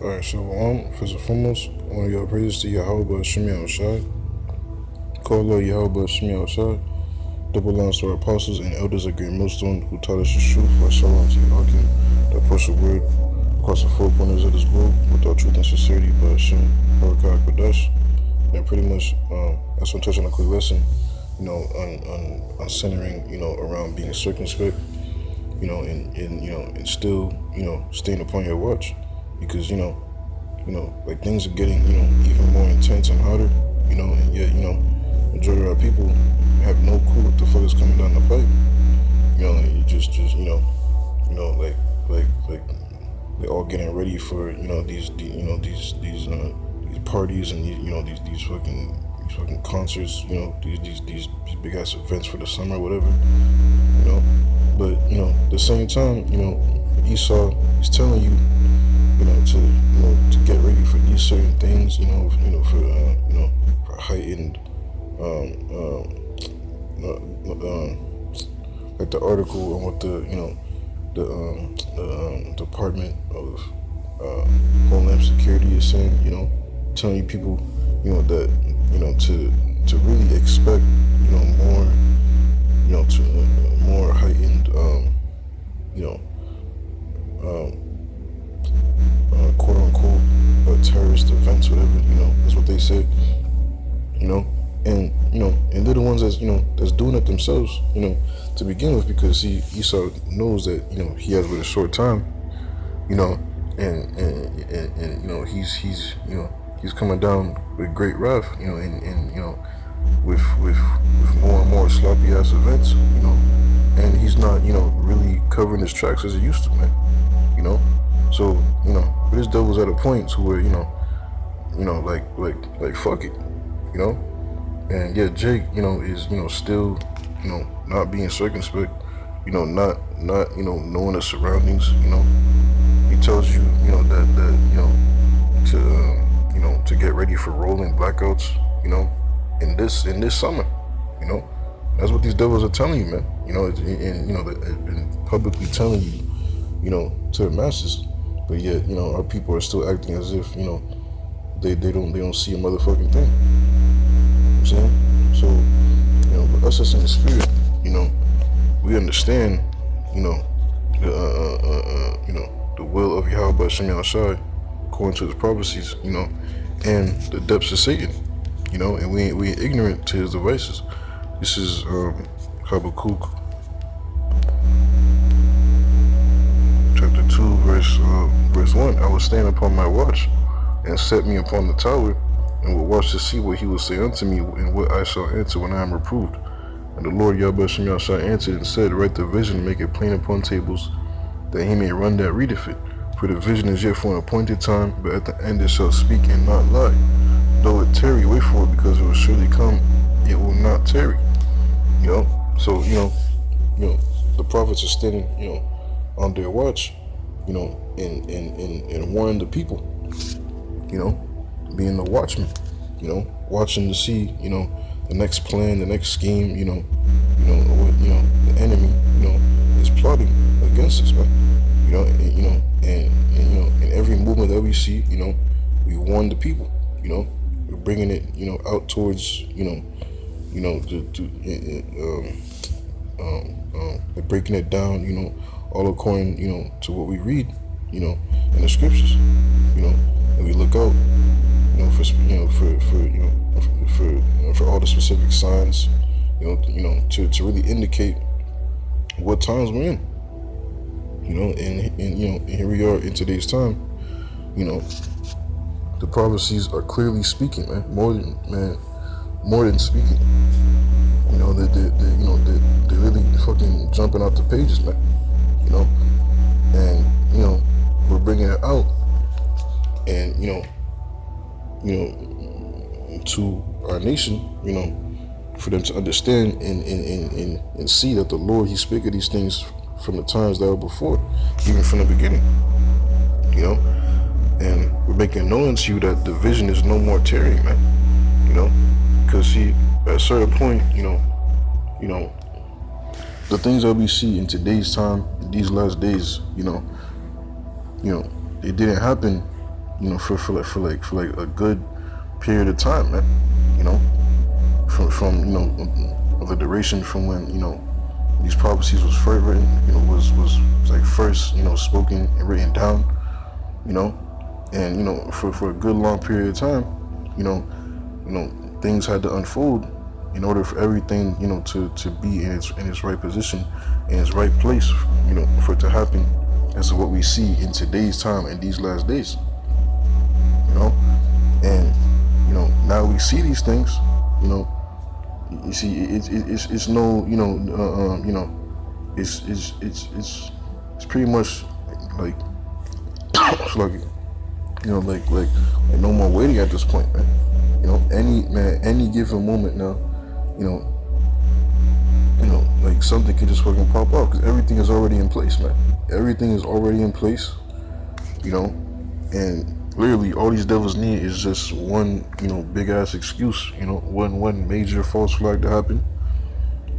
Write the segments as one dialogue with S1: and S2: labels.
S1: Alright, Shalom. First and foremost, I want to give praises to Yahweh Shemi Shai. Call Lord Yahweh Shemi Shai. Double lines to our apostles and elders of Great Millstone who taught us the truth. By Shalom to Yahakim, that push the word across the four corners of this globe without truth and sincerity. By Hashem, Barakah Kodesh. And pretty much, that's what I'm touching on a quick lesson, on centering, around being circumspect, and still, staying upon your watch. Because, like things are getting, even more intense and harder, and yet, majority of our people have no clue what the fuck is coming down the pipe. And you just, like they're all getting ready for, these parties and these fucking concerts, these big ass events for the summer, whatever, But at the same time, Esau is telling you, to get ready for these certain things, for heightened, like the article on what the Department of Homeland Security is saying, telling you people, that, to really expect, more, to more heightened, quote unquote terrorist events, whatever, that's what they say, and they're the ones that's doing it themselves, to begin with, because Esau knows that, he has but a short time, and he's coming down with great wrath, and with more and more sloppy ass events, and he's not, really covering his tracks as he used to, man, So, but this devil's at a point to where, like fuck it, and yeah, Jake, is, still, not being circumspect, not knowing the surroundings, he tells you, to get ready for rolling blackouts, in this summer, that's what these devils are telling you, man, and publicly telling you, to the masses. But yet, our people are still acting as if, they don't see a motherfucking thing. You know what I'm saying? So, but us as in the spirit, we understand, the will of Yahweh Shem Shai, according to his prophecies, and the depths of Satan, and we ain't ignorant to his devices. This is Habakkuk chapter 2, verse 1. I will stand upon my watch, and set me upon the tower, and will watch to see what he will say unto me, and what I shall answer when I am reproved. And the Lord Yahweh Shem Yahshua answered and said, write the vision, and make it plain upon tables, that he may run that readeth it. For the vision is yet for an appointed time, but at the end it shall speak and not lie. Though it tarry, wait for it, because it will surely come, it will not tarry. So, the prophets are standing, on their watch, and warning the people, being the watchman, watching to see, the next plan, the next scheme, what, the enemy, is plotting against us, man. And every movement that we see, we warn the people, we're bringing it, out towards, we're breaking it down, all according, to what we read, in the scriptures, and we look out, for all the specific signs, to really indicate what times we're in, and here we are in today's time, the prophecies are clearly speaking, man, more than speaking, they're really fucking jumping out the pages, man, and, we're bringing it out, and, to our nation, for them to understand and see that the Lord, he spake of these things from the times that were before, even from the beginning, and we're making known to you that the vision is no more tarrying, man, because see, at a certain point, the things that we see in today's time, in these last days, it didn't happen, for a good period of time, man. You know, from the duration from when these prophecies was first written, was like first spoken and written down, you know, and for a good long period of time, things had to unfold in order for everything to be in its right position, in its right place, for it to happen as to what we see in today's time and these last days, and now we see these things, you see it's no it's pretty much like it's like like no more waiting at this point, man. Any given moment now, like something could just fucking pop up because everything is already in place, man. Everything is already in place, and literally all these devils need is just one, big ass excuse, one major false flag to happen,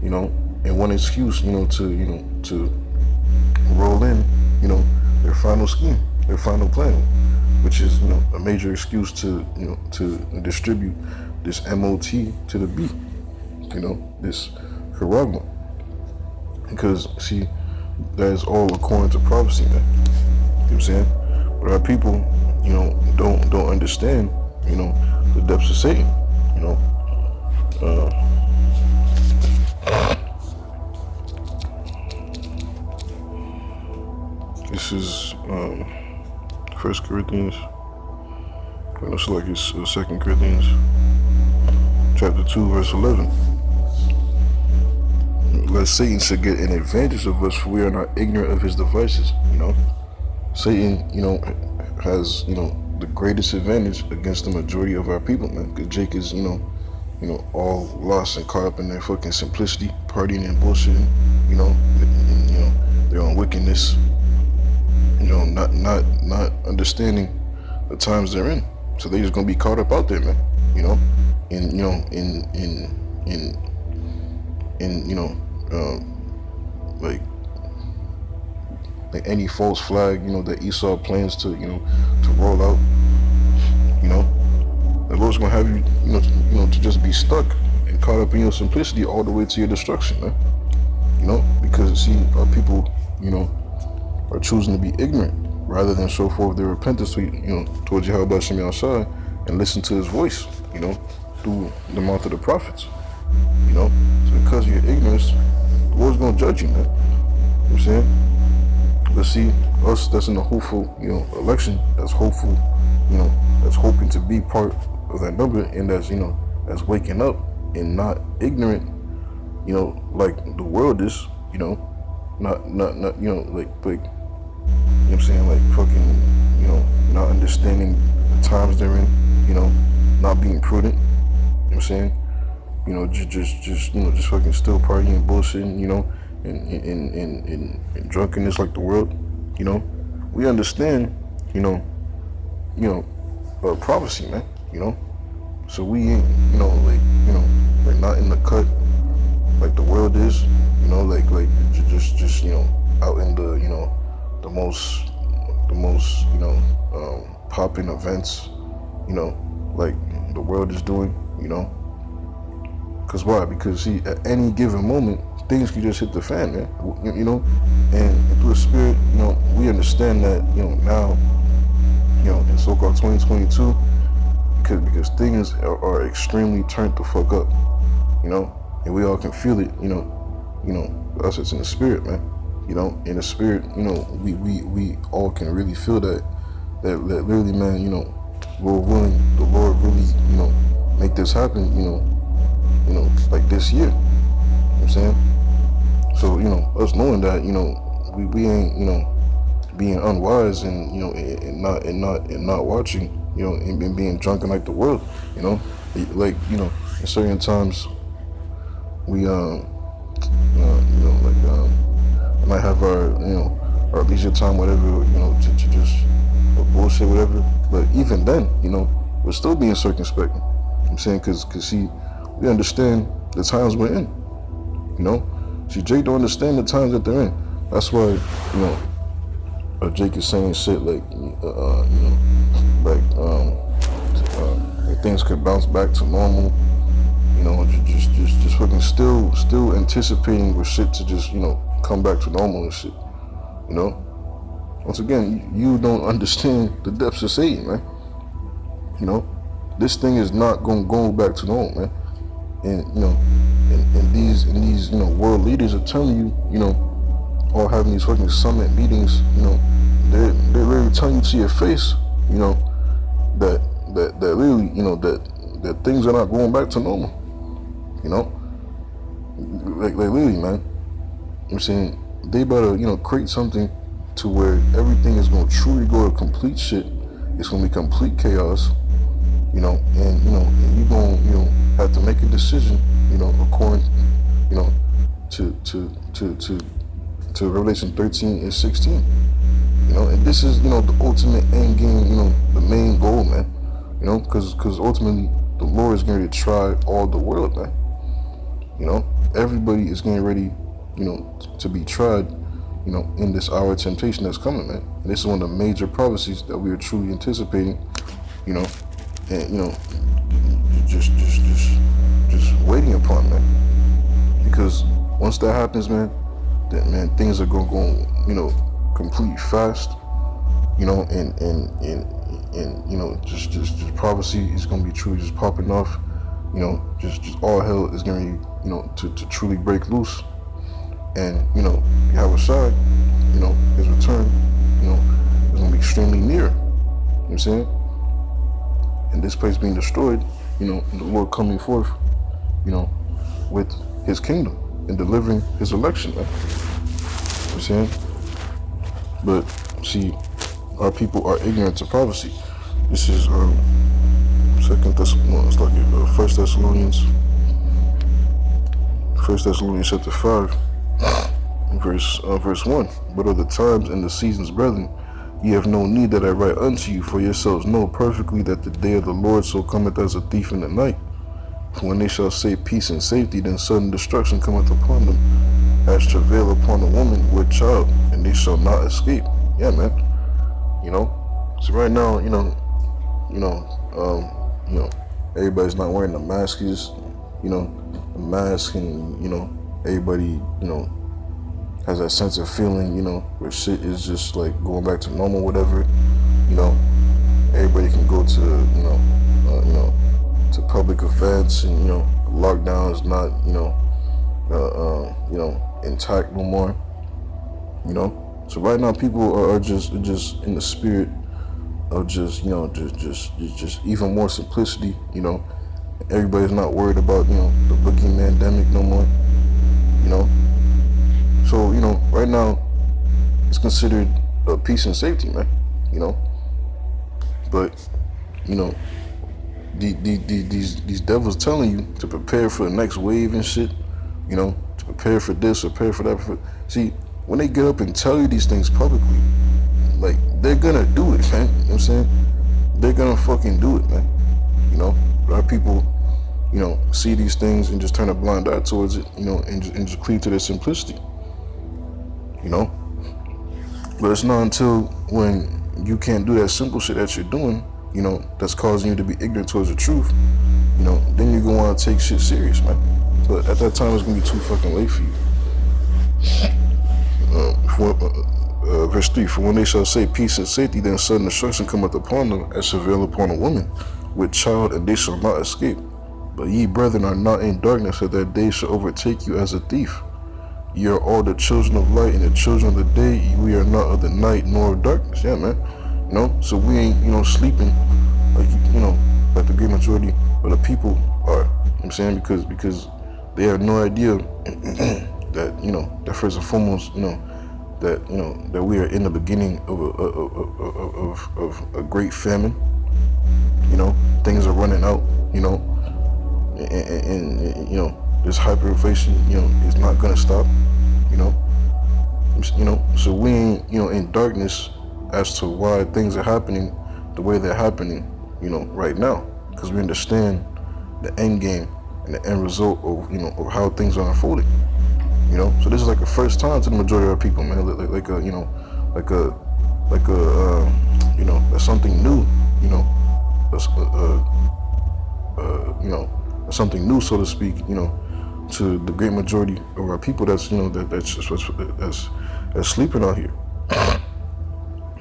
S1: and one excuse, to roll in, their final scheme, their final plan, which is, a major excuse to, to distribute this MOT to the B, this charagma. Because, see, that is all according to prophecy, man. You know what I'm saying? But our people, don't understand, the depths of Satan, This is 1 Corinthians. It looks like it's 2 Corinthians, chapter 2, verse 11. Lest Satan should get an advantage of us, for we are not ignorant of his devices. Satan, has the greatest advantage against the majority of our people, man. Because Jake is, all lost and caught up in their fucking simplicity, partying and bullshitting, their own wickedness. Not understanding the times they're in. So they just gonna be caught up out there, man. Like any false flag, that Esau plans to, to roll out. The Lord's gonna have you, to just be stuck and caught up in your simplicity all the way to your destruction, man. Because see, our people, are choosing to be ignorant rather than show forth their repentance to, towards Yahweh Shem Yahshai and listen to his voice, through the mouth of the prophets. So because of your ignorance, the Lord's gonna judge you, man. You know what I'm saying? But see, us that's in the hopeful, election, that's hopeful, that's hoping to be part of that number, and that's waking up and not ignorant, like the world is, not like you know what I'm saying, like fucking, not understanding the times they're in, not being prudent, you know what I'm saying? Just fucking still partying and bullshitting, and drunkenness like the world, we understand, prophecy, man, so we ain't, like not in the cut like the world is, like just out in the, the most, popping events, like the world is doing, Because why? Because see, at any given moment, things can just hit the fan, man. And through the spirit, we understand that, now, in so-called 2022, because things are extremely turned the fuck up, and we all can feel it, us it's in the spirit, man. In the spirit, we all can really feel that literally, man, Lord willing, the Lord really, make this happen, like this year. You know what I'm saying? So, us knowing that, we ain't, being unwise and, and not watching, and being drunken like the world, like, in certain times we, I might have our leisure time, whatever, to just bullshit, whatever. But even then, we're still being circumspect. You know what I'm saying? Cause see, we understand the times we're in, See, Jake don't understand the times that they're in. That's why, Jake is saying shit like, like things could bounce back to normal. You know, just fucking still anticipating for shit to just, you know, come back to normal and shit. You know, once again, you don't understand the depths of Satan, man. You know, this thing is not gonna go back to normal, man. And you know, and these you know world leaders are telling you, you know, all having these fucking summit meetings, you know, they're really telling you to your face, you know, that really, you know, that things are not going back to normal. You know, like literally, man. I'm saying they better, you know, create something to where everything is gonna truly go to complete shit. It's gonna be complete chaos. You know, and you gonna, you know, have to make a decision, you know, according, you know, to Revelation 13 and 16. You know, and this is, you know, the ultimate end game, you know, the main goal, man. You know, because ultimately the Lord is going to try all the world, man. You know, everybody is getting ready, you know, to be tried, you know, in this hour of temptation that's coming, man. And this is one of the major prophecies that we are truly anticipating, you know, and you know, just waiting upon, man. Because once that happens, man, then man, things are gonna go, you know, complete fast, you know, and you know, just prophecy is gonna be truly just popping off, you know, just all hell is gonna be, you know, to truly break loose, and you know, Yahweh Shai, you know, his return, you know, is gonna be extremely near. You know what I'm saying? And this place being destroyed, you know, and the Lord coming forth, you know, with his kingdom and delivering his election, man. You know what I'm saying? But see, our people are ignorant to prophecy. This is First Thessalonians chapter 5, verse 1. But of the times and the seasons, brethren, ye have no need that I write unto you, for yourselves know perfectly that the day of the Lord so cometh as a thief in the night. For when they shall say peace and safety, then sudden destruction cometh upon them, as travail upon a woman with child, and they shall not escape. Yeah, man. You know. So right now, you know, everybody's not wearing the masks. You know, the mask, and you know, everybody, you know, has that sense of feeling, you know, where shit is just like going back to normal, whatever. You know, everybody can go to, you know, to public events, and you know, lockdown is not, you know, intact no more. You know, so right now people are just in the spirit of just, you know, just even more simplicity. You know, everybody's not worried about, you know, the boogeyman pandemic no more. You know, so you know, right now it's considered peace and safety, man. You know, but you know, these devils telling you to prepare for the next wave and shit. You know, to prepare for this or prepare for that. See, when they get up and tell you these things publicly, like, they're gonna do it, man. You know what I'm saying? They're gonna fucking do it, man. You know, our people, you know, see these things and just turn a blind eye towards it, you know, and just cleave to their simplicity. You know? But it's not until when you can't do that simple shit that you're doing, you know, that's causing you to be ignorant towards the truth, you know, then you're gonna wanna take shit serious, man. But at that time, it's gonna be too fucking late for you. Verse 3, for when they shall say peace and safety, then sudden destruction cometh upon them, as travail upon a woman with child, and they shall not escape. But ye, brethren, are not in darkness, that that day shall overtake you as a thief. Ye are all the children of light and the children of the day. We are not of the night nor of darkness. Yeah, man. You know, so we ain't, you know, sleeping like, you know, like the great majority of the people are. You know what I'm saying? Because they have no idea that, you know, that first and foremost, you know, that we are in the beginning of a great famine. You know, things are running out, you know, and you know, this hyperinflation, you know, is not gonna stop, you know. So we ain't, you know, in darkness as to why things are happening the way they're happening, you know, right now, because we understand the end game and the end result of, you know, of how things are unfolding. You know, so this is like a first time to the majority of our people, man. Like a That's something new, you know. That's you know, something new, so to speak, you know, to the great majority of our people that's, you know, that's sleeping out here,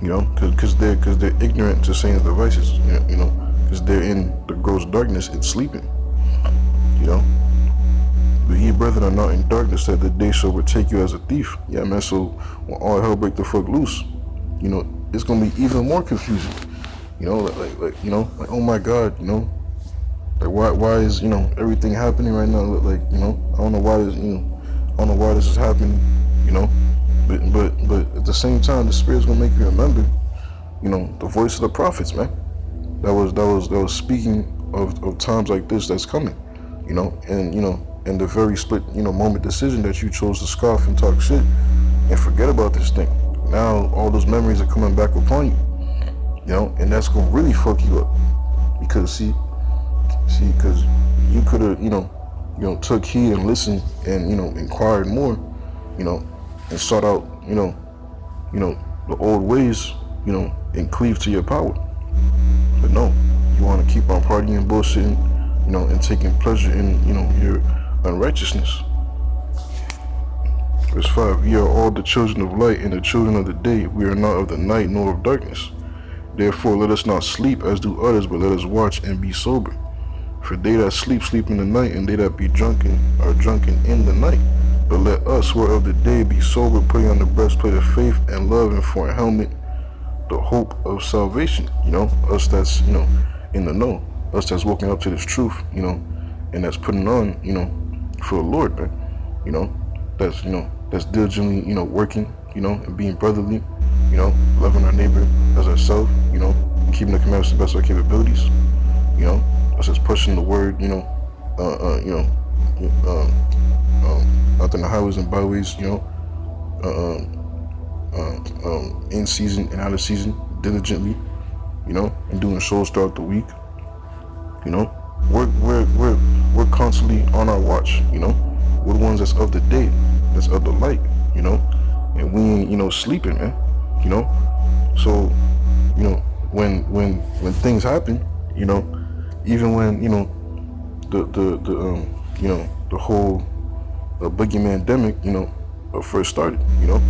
S1: you know, because they're ignorant to Satan's devices, you know, because they're in the gross darkness and sleeping, you know. But ye brethren are not in darkness, that the day shall overtake you as a thief. Yeah, man. So when all hell break the fuck loose, you know, it's gonna be even more confusing. You know, you know, like, oh my God, you know, like why is, you know, everything happening right now? Like, you know, I don't know why this, you know, I don't know why this is happening, you know, but at the same time, the Spirit's gonna make you remember, you know, the voice of the prophets, man. That was speaking of times like this that's coming, you know, and you know, and the very split, you know, moment decision that you chose to scoff and talk shit and forget about this thing. Now all those memories are coming back upon you, you know, and that's gonna really fuck you up because because you could have, you know, took heed and listened and, you know, inquired more, you know, and sought out, you know, the old ways, you know, and cleave to your power. But no, you want to keep on partying, bullshitting, you know, and taking pleasure in, you know, your unrighteousness. Verse 5, ye are all the children of light and the children of the day. We are not of the night nor of darkness. Therefore let us not sleep as do others, but let us watch and be sober. For they that sleep, sleep in the night, and they that be drunken are drunken in the night. But let us who are of the day be sober, putting on the breastplate of faith and love, and for a helmet the hope of salvation. You know, us that's, you know, in the know, us that's walking up to this truth, you know, and that's putting on, you know, for the Lord, man. You know, that's, you know, that's diligently, you know, working, you know, and being brotherly, you know, loving our neighbor as ourselves, you know, keeping the commandments to the best of our capabilities, you know, us just pushing the word, you know, out in the highways and byways, you know, in season and out of season, diligently, you know, and doing shows throughout the week, you know. We're constantly on our watch, you know. We're the ones that's of the day, that's of the light, you know, and we ain't, you know, sleeping, man, you know. So, you know, when things happen, you know, even when, you know, you know, the whole boogeyman demic, you know, first started, you know,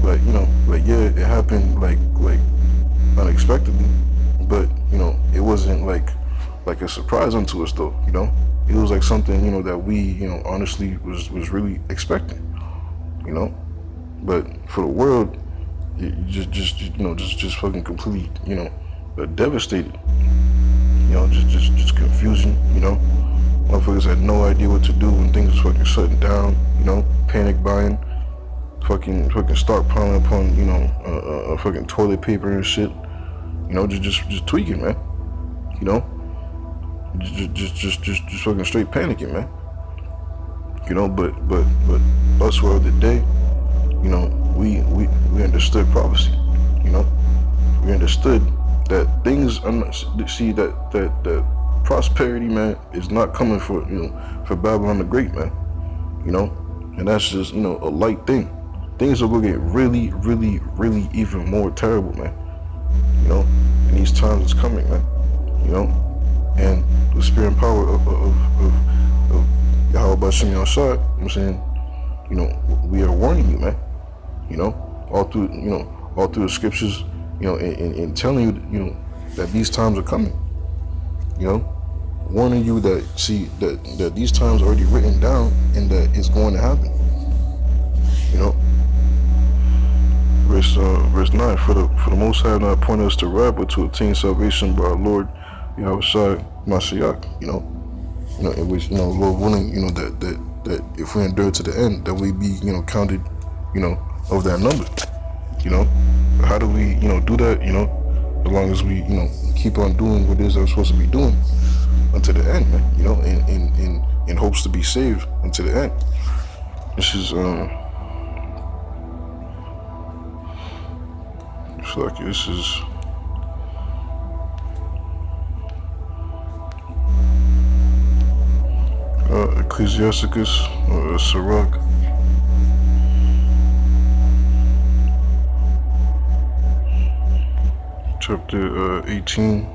S1: but, you know, like, yeah, it happened like unexpectedly, but, you know, it wasn't like a surprise unto us though, you know. It was like something, you know, that we, you know, honestly was really expecting, you know. But for the world, you just fucking completely, you know, devastated, you know, just confusion, you know. Motherfuckers had no idea what to do when things was fucking shutting down, you know, panic buying, fucking stockpiling upon, you know, fucking toilet paper and shit, you know, just tweaking, man, you know, just fucking straight panicking, man, you know. But us who are of the day, you know, we understood prophecy, you know. We understood that things are not, see that prosperity, man, is not coming for, you know, for Babylon the Great, man, you know. And that's just, you know, a light thing. Things are gonna get really even more terrible, man, you know. And these times is coming, man, you know. And the spirit and power of Yahweh Bashim Yahshua, you know what I'm saying, you know, we are warning you, man, you know, all through the scriptures, you know, and telling you, you know, that these times are coming, you know, warning you that, see, that these times are already written down and that it's going to happen, you know. Verse 9, for the Most High not appointed us to wrath, but to obtain salvation by our Lord Yahushua Mashiach, you know, in which, you know, Lord willing, you know, that if we endure to the end, that we be, you know, counted, you know, of that number, you know. How do we, you know, do that, you know, as long as we, you know, keep on doing what it is that we're supposed to be doing until the end, man, you know, in hopes to be saved until the end. This is this is Ecclesiasticus, Sirach, chapter 18,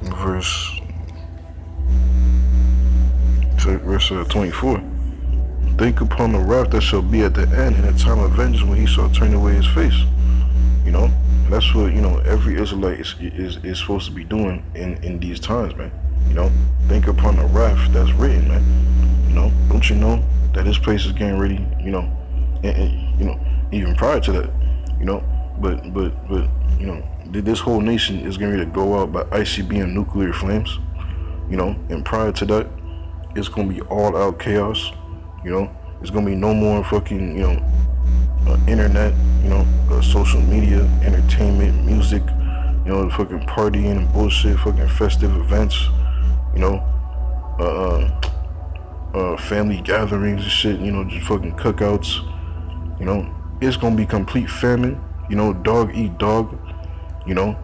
S1: verse 24. Think upon the wrath that shall be at the end, in the time of vengeance when he shall turn away his face. You know, and that's what, you know, every Israelite is supposed to be doing in these times, man. You know, think upon the wrath that's written, man. You know, don't you know that this place is getting ready, you know, and you know, even prior to that, you know, but you know, this whole nation is getting ready to go out by ICBM nuclear flames, you know, and prior to that, it's gonna be all out chaos, you know. There's gonna be no more fucking, you know, internet, you know, social media, entertainment, music, you know, fucking partying and bullshit, fucking festive events, you know, family gatherings and shit, you know, just fucking cookouts, you know. It's gonna be complete famine, you know, dog eat dog, you know,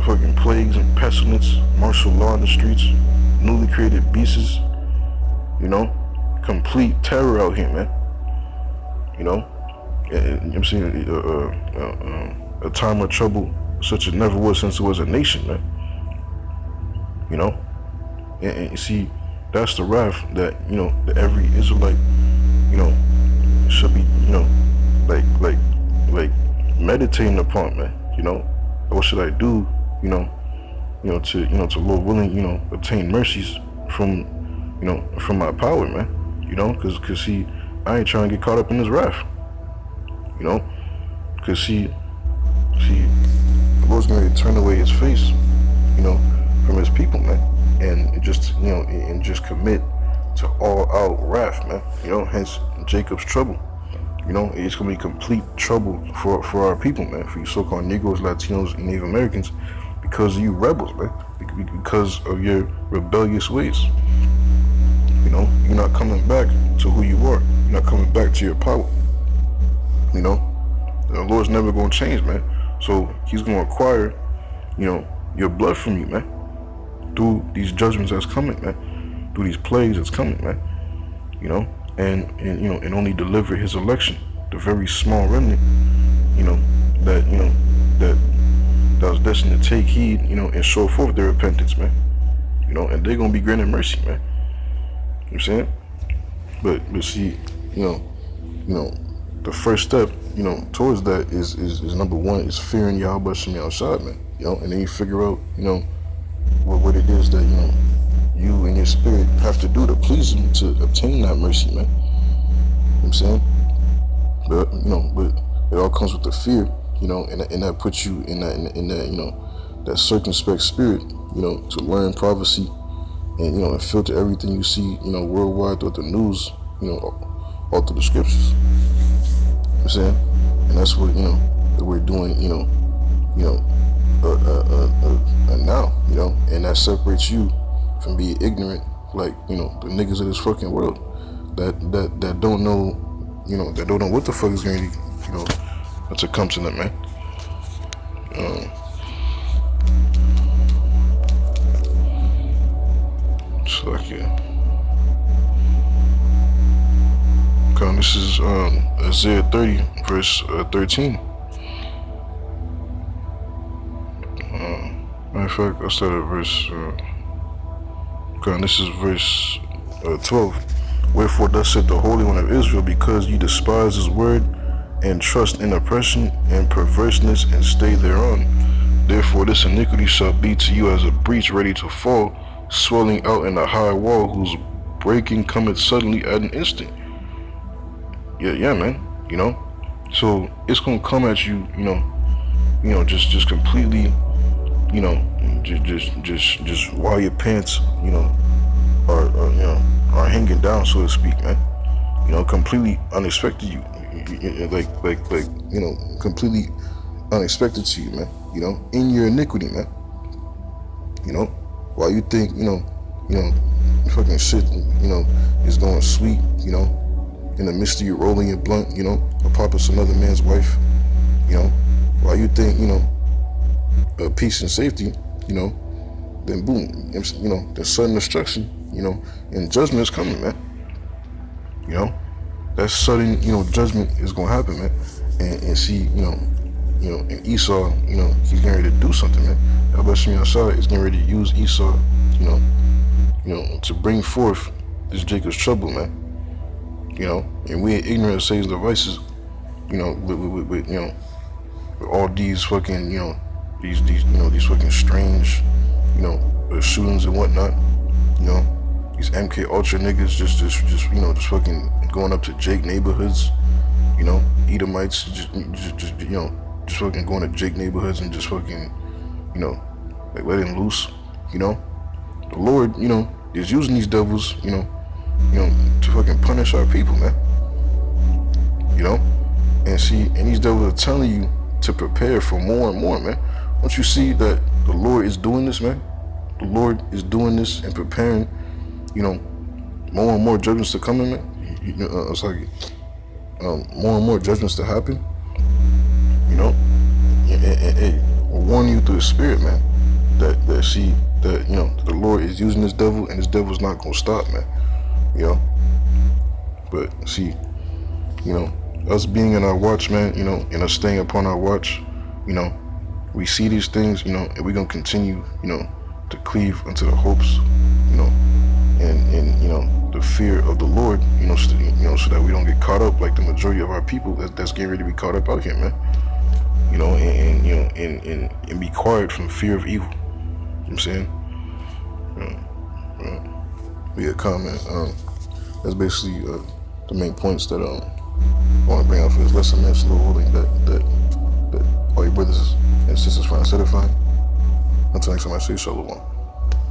S1: fucking plagues and pestilence, martial law in the streets, newly created beasts, you know, complete terror out here, man. You know, I'm saying a time of trouble such as never was since it was a nation, man. You know, and you see, that's the wrath that, you know, that every Israelite, you know, should be, you know, like meditating upon, man. You know, what should I do, you know, to Lord willing, you know, obtain mercies from, you know, from my power, man. You know, cause see, I ain't trying to get caught up in this wrath. You know, cause see, the Lord's going to turn away his face, you know, from his people, man, and just, you know, and just commit to all out wrath, man. You know, hence Jacob's trouble. You know, it's gonna be complete trouble for our people, man, for you so-called Negroes, Latinos, and Native Americans, because of you rebels, man, because of your rebellious ways. You know, you're not coming back to who you are. You're not coming back to your power. You know, the Lord's never gonna change, man. So he's gonna acquire, you know, your blood from you, man, through these judgments that's coming, man, through these plagues that's coming, man. You know, and you know, and only deliver his election, the very small remnant, you know, that was destined to take heed, you know, and show forth their repentance, man. You know, and they're gonna be granted mercy, man. You know what I'm saying? But see, you know, the first step, you know, towards that is number one is fearing Yahweh Shem Yahushua, man. You know, and then you figure out, you know, what it is that, you know, you and your spirit have to do to please him to obtain that mercy, man. You know what I'm saying? But you know, but it all comes with the fear, you know, and that puts you in that you know, that circumspect spirit, you know, to learn prophecy and, you know, and filter everything you see, you know, worldwide through the news, you know, all through the scriptures. You know what I'm saying? And that's what, you know, that we're doing, you know, now, you know, and that separates you from being ignorant, like, you know, the niggas of this fucking world that don't know, you know, that don't know what the fuck is going to, you know, to come to them, man. So like, yeah. Okay, this is Isaiah 30, verse 13. Matter of fact, I started at verse. Okay, this is verse 12. Wherefore thus said the Holy One of Israel, because ye despise his word, and trust in oppression and perverseness, and stay thereon. Therefore this iniquity shall be to you as a breach ready to fall, swelling out in a high wall, whose breaking cometh suddenly at an instant. Yeah, man. You know, so it's gonna come at you, you know, just completely, you know, just while your pants, you know, are hanging down, so to speak, man. You know, completely unexpected. Like you know, completely unexpected to you, man. You know, in your iniquity, man. You know, while you think, you know, fucking shit, you know, is going sweet, you know, in the midst of you rolling your blunt, you know, or popping some other man's wife, you know, while you think, you know, peace and safety, you know, then boom, you know, the sudden destruction, you know, and judgment is coming, man. You know, that sudden, judgment is gonna happen, man. And see, and Esau, he's getting ready to do something, man. Yahweh Shemiyah is getting ready to use Esau, to bring forth this Jacob's trouble, man. And we ain't ignorant of Satan's devices, with all these fucking, these fucking strange, shootings and whatnot, these MK Ultra niggas just fucking going up to Jake neighborhoods, Edomites, just fucking going to Jake neighborhoods and just fucking, like letting loose, The Lord, is using these devils, to fucking punish our people, man. And see, and these devils are telling you to prepare for more and more, man. Don't you see that the Lord is doing this, man? The Lord is doing this and preparing, more and more judgments to come in, man. It's like more and more judgments to happen, and we'll warn you through the Spirit, man, that the Lord is using this devil, and this devil's not gonna stop, man. But see, us being in our watch, man, and us staying upon our watch, we see these things, and we're gonna continue, to cleave unto the hopes, and the fear of the Lord, so that we don't get caught up like the majority of our people that's getting ready to be caught up out here, man. And be quiet from fear of evil. You know what I'm saying? Yeah, comment. That's basically the main points that I want to bring out for this lesson, man. It's a little holding that all your brothers and sisters find satisfying. Until next time, I say shalom.